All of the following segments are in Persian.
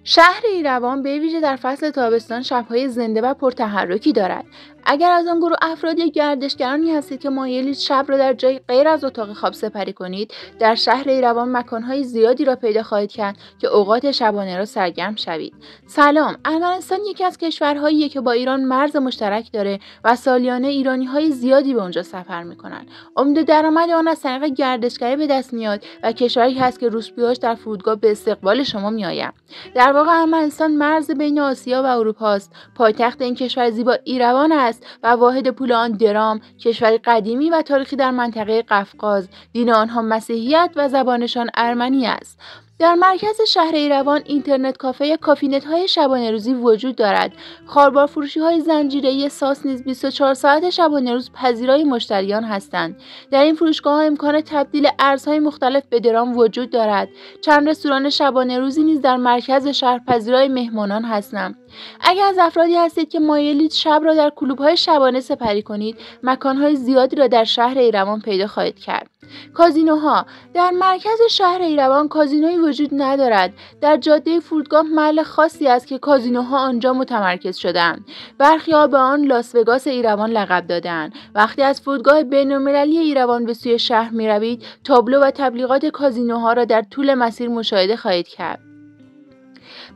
شهر ایروان به ویژه در فصل تابستان شب‌های زنده و پرتحرکی دارد. اگر از آن گروه افراد یا گردشگرانی هستید که مایلید شب را در جایی غیر از اتاق خواب سپری کنید، در شهر ایروان مکان‌های زیادی را پیدا خواهید کرد که اوقات شبانه را سرگرم شوید. سلام، ارمنستان یکی از کشورهاییه که با ایران مرز مشترک داره و سالیانه ایرانی‌های زیادی به اونجا سفر می‌کنند. عمده درآمد آن از طریق گردشگری به دست میاد و کشوری هست که روسپی‌هاش در فرودگاه به استقبال شما میآیند. در واقع ارمنستان مرز بین آسیا و اروپا است. پایتخت این کشور زیبا ایروان است و واحد پول آن درام، کشوری قدیمی و تاریخی در منطقه قفقاز. دین آنها مسیحیت و زبانشان ارمنی است. در مرکز شهر ایروان اینترنت کافه یا کافینت‌های شبانه روزی وجود دارد. خاربار فروشی‌های زنجیره‌ای ساس نیز 24 ساعت شبانه روز پذیرای مشتریان هستند. در این فروشگاه‌ها امکان تبدیل ارزهای مختلف به درام وجود دارد. چند رستوران شبانه روزی نیز در مرکز شهر پذیرای مهمانان هستند. اگر از افرادی هستید که مایلید شب را در کلوب‌های شبانه سپری کنید، مکان‌های زیادی را در شهر ایروان پیدا خواهید کرد. کازینوها در مرکز شهر ایروان کازینویی وجود ندارد. در جاده فرودگاه محل خاصی است که کازینوها آنجا متمرکز شده‌اند. برخی‌ها به آن لاس وگاس ایروان لقب داده‌اند. وقتی از فرودگاه بین‌المللی ایروان به سوی شهر می‌روید، تابلو و تبلیغات کازینوها را در طول مسیر مشاهده خواهید کرد.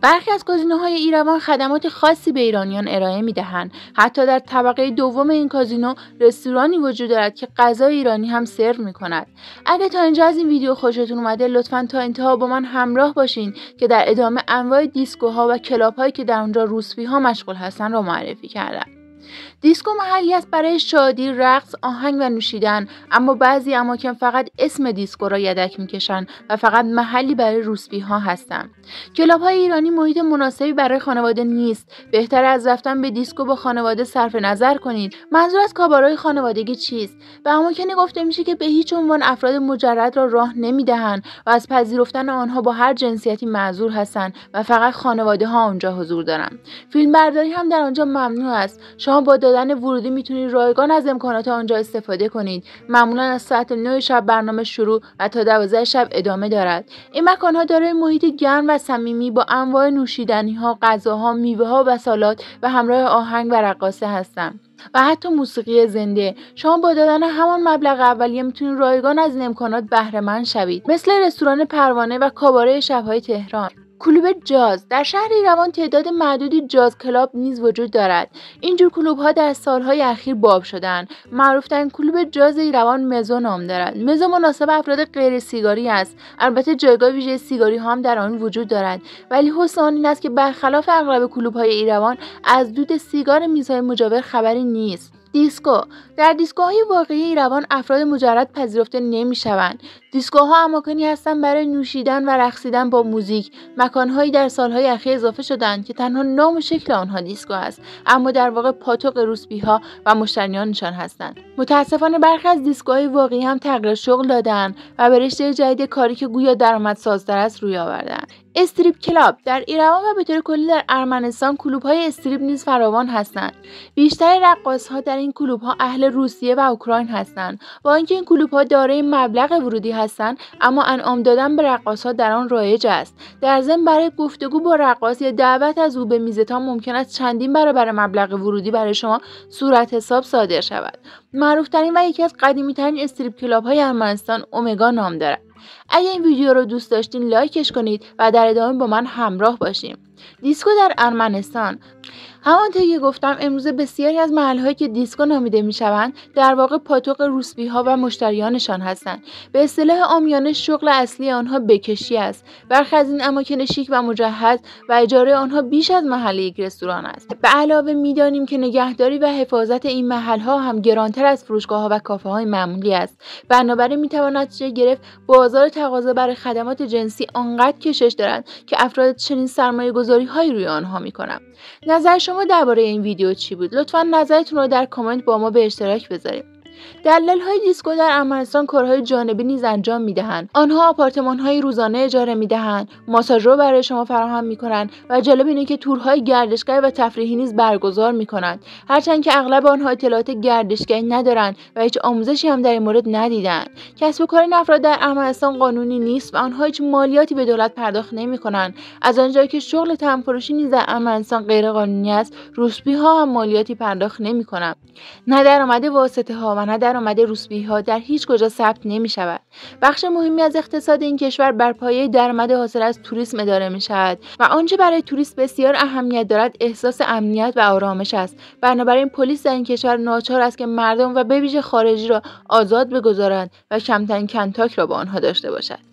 برخی از کازینوهای ایروان خدمات خاصی به ایرانیان ارائه می‌دهند. حتی در طبقه دوم این کازینو رستورانی وجود دارد که غذای ایرانی هم سرو می‌کند. اگه تا اینجا از این ویدیو خوشتون اومده، لطفاً تا انتها با من همراه باشین که در ادامه انواع دیسکوها و کلاب‌هایی که در اونجا روسپی‌ها مشغول هستن را معرفی کردم. دیسکو محلی است برای شادی، رقص، آهنگ و نوشیدن، اما بعضی اماکن فقط اسم دیسکو را یدک میکشن و فقط محلی برای روسپی‌ها هستند. کلاب‌های ایرانی محیط مناسبی برای خانواده نیست. بهتر از رفتن به دیسکو با خانواده صرف نظر کنید. منظور از کاباره‌های خانوادگی چیست؟ به اماکنی گفته میشه که به هیچ عنوان افراد مجرد را راه نمیدهند و از پذیرفتن آنها با هر جنسیتی معذور هستند و فقط خانواده‌ها آنجا حضور دارند. فیلمبرداری هم در آنجا ممنوع است. شما با دادن ورودی میتونید رایگان از امکانات آنجا استفاده کنید. معمولا از ساعت 9 شب برنامه شروع و تا 12 شب ادامه دارد. این مکان‌ها دارای محیطی گرم و صمیمی با انواع نوشیدنی‌ها، غذاها، میوه‌ها و سالاد و همراه آهنگ و رقاصه هستند. و حتی موسیقی زنده. شما با دادن همان مبلغ اولیه میتونید رایگان از این امکانات بهره مند شوید. مثل رستوران پروانه و کاباره شب‌های تهران. کلوب جاز در شهر ایروان تعداد معدودی جاز کلاب نیز وجود دارد. اینجور کلوب‌ها در سالهای اخیر باب شدند. معروف‌ترین کلوب جاز ایروان مزو نام دارد. مزو مناسب افراد غیر سیگاری است. البته جایگاه ویژه سیگاری ها هم در آن وجود دارد، ولی حسن آن این است که برخلاف اغلب کلوب‌های ایروان از دود سیگار میزهای مجاور خبری نیست. دیسکو در دیسکوهای واقعی ایروان افراد مجرد پذیرفته نمی‌شوند. دیسکوها اماکنی هستند برای نوشیدن و رقصیدن با موزیک. مکان‌هایی در سالهای اخیر اضافه شدند که تنها نام و شکل آنها دیسکو است، اما در واقع پاتوق روسپی‌ها و مشتریانشان هستند. متأسفانه برخی از دیسکوهای واقعی هم تغییر شغل دادند و به رشته جدید کاری که گویا درآمدسازتر است روی آوردند. استریپ کلاب در ایروان و به طور کلی در ارمنستان کلوب‌های استریپ نیز فراوان هستند. بیشتر رقاص‌ها در این کلوب‌ها اهل روسیه و اوکراین هستند. با اینکه این کلوب‌ها دارای مبلغ ورودی هستند، اما انعام دادن به رقاص‌ها در آن رایج است. در ضمن برای گفتگو با رقاص یا دعوت از او به میزتان ممکن است چندین برابر مبلغ ورودی برای شما صورت حساب صادر شود. معروف‌ترین و یکی از قدیمی‌ترین استریپ کلاب‌های ارمنستان اومگا نام دارد. اگه این ویدیو رو دوست داشتین لایکش کنید و در ادامه با من همراه باشیم. دیسکو در ارمنستان همانطور که گفتم، امروزه بسیاری از محل‌هایی که دیسکو نامیده می‌شوند در واقع پاتوق روسپی‌ها و مشتریانشان هستند. به اصطلاح عامیانه شغل اصلی آنها بکشی است. برخی از این اماکن شیک و مجهز و اجاره آنها بیش از محل یک رستوران است. به علاوه می‌دانیم که نگهداری و حفاظت این محل‌ها هم گرانتر از فروشگاه‌ها و کافه‌های معمولی است. بنابراین می‌تواند نتیجه گرفت بازار تقاضا برای خدمات جنسی آنقدر کشش دارد که افراد چنین سرمایه‌گذاری‌هایی روی آنها می‌کنند. نظر شما درباره این ویدیو چی بود؟ لطفاً نظرتون رو در کامنت با ما به اشتراک بذارید. دلال‌های دیسکو در ارمنستان کارهای جانبی نیز انجام می‌دهند. آنها آپارتمان‌های روزانه اجاره می‌دهند، ماساژ رو برای شما فراهم می‌کنند و جالب اینه که تورهای گردشگری و تفریحی نیز برگزار می‌کنند. هرچند که اغلب آنها اطلاعات گردشگری ندارند و هیچ آموزشی هم در این مورد ندیدند. کسب و کار این افراد در ارمنستان قانونی نیست و آنها هیچ مالیاتی به دولت پرداخت نمی‌کنند. از آنجایی که شغل تنفروشی نیز در ارمنستان غیرقانونی است، روسپی‌ها هم مالیاتی پرداخت نمی‌کنند. نه درآمد واسطه‌ها و نه درآمد روسپی‌ها در هیچ کجا ثبت نمی‌شود. بخش مهمی از اقتصاد این کشور بر پایه درآمد حاصل از توریسم اداره می‌شود و آنچه برای توریست بسیار اهمیت دارد احساس امنیت و آرامش است. بنابراین پلیس در این کشور ناچار است که مردم و به ویژه خارجی را آزاد بگذارند و کمترین کنتاک را با آنها داشته باشد.